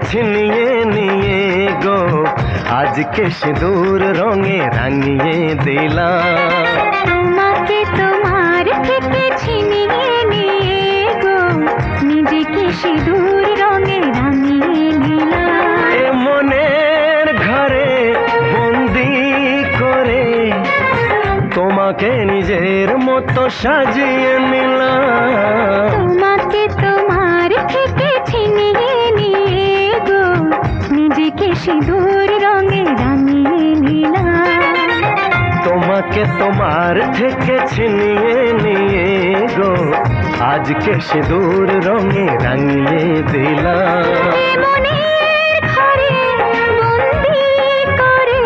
ছিনিয়ে নিয়ে গো আজকে সিঁদুর রঙে রাঙিয়ে দিলাম। তোমাকে তোমার থেকে ছিনিয়ে নিয়ে গো নিজেকে সিঁদুর রঙে রাঙিয়ে নিলাম। এ মনের ঘরে বন্দি করে তোমাকে নিজের মতো সাজিয়ে নিলাম। তোমাকে তোমার থেকে ছিনিয়ে নিয়ে গো নিজেকে সিঁদুর রঙে রাঙিয়ে নিলাম। তোমাকে তোমার থেকে ছিনিয়ে নিয়ে গো আজকে সিঁদুর রঙে রাঙিয়ে দিলাম। মনের ঘরে বন্দি করে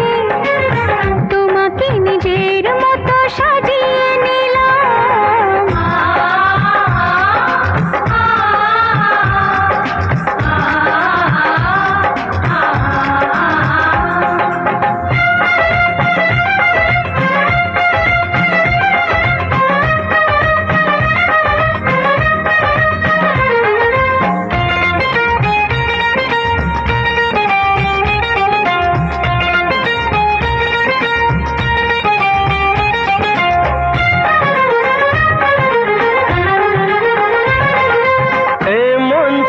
তোমাকে নিজের মতো সাজিয়ে নিলাম।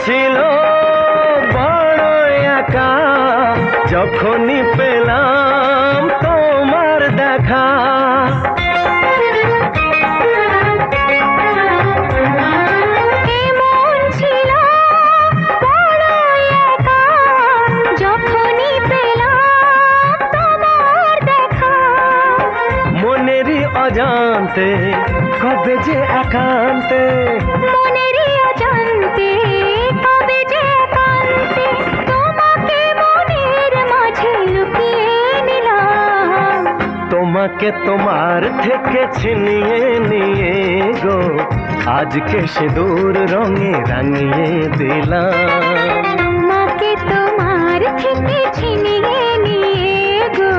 ছিল বড় একা যখনই পেলাম তোমার দেখা। এমন ছিল বড় একা যখনই পেলাম তোমার দেখা। মনেরই অজান্তে কবে যে একান্তে, মনেরই অজান্তে কবে যে একান্তে তোমাকে মনের মাঝে লুকিয়ে নিলাম। তোমাকে তোমার থেকে ছিনিয়ে নিয়ে গো আজকে সিঁদুর রঙে রাঙিয়ে দিলাম। তোমাকে তোমার থেকে ছিনিয়ে নিয়ে গো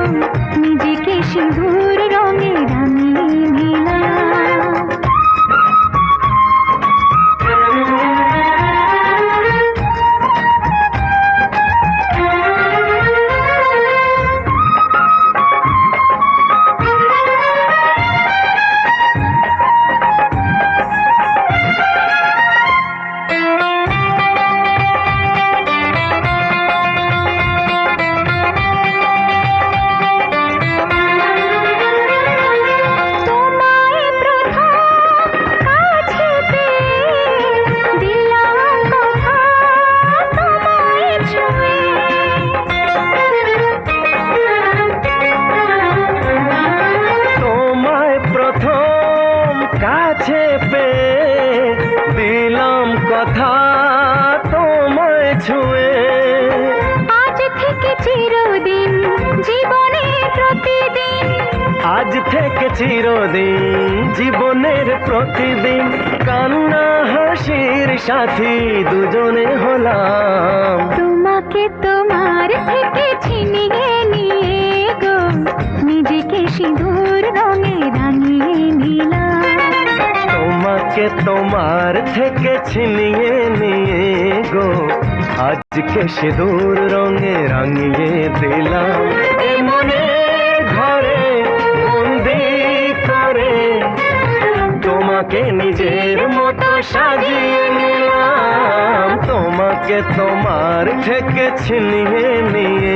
নিজেকে সিঁদুর রঙে রাঙিয়ে নিলাম। কাছে পেয়ে দিলাম কথা তোমায় ছুঁয়ে। আজ থেকে চিরদিন জীবনের প্রতিদিন, আজ থেকে চিরদিন জীবনের প্রতিদিন কান্না হাসির সাথী দুজনে হলাম। তোমাকে তোমার থেকে ছিনিয়ে নিয়ে গো নিজেকে সিঁদুর রঙে রাঙিয়ে নিলাম। তোমাকে তোমার থেকে ছিনিয়ে নিয়ে গো আজকে সিঁদুর রঙে রাঙিয়ে দিলাম। এ মনে ঘরে বন্দি করে তোমাকে নিজের মতো সাজিয়ে নিলাম। তোমাকে তোমার থেকে ছিনিয়ে নিয়ে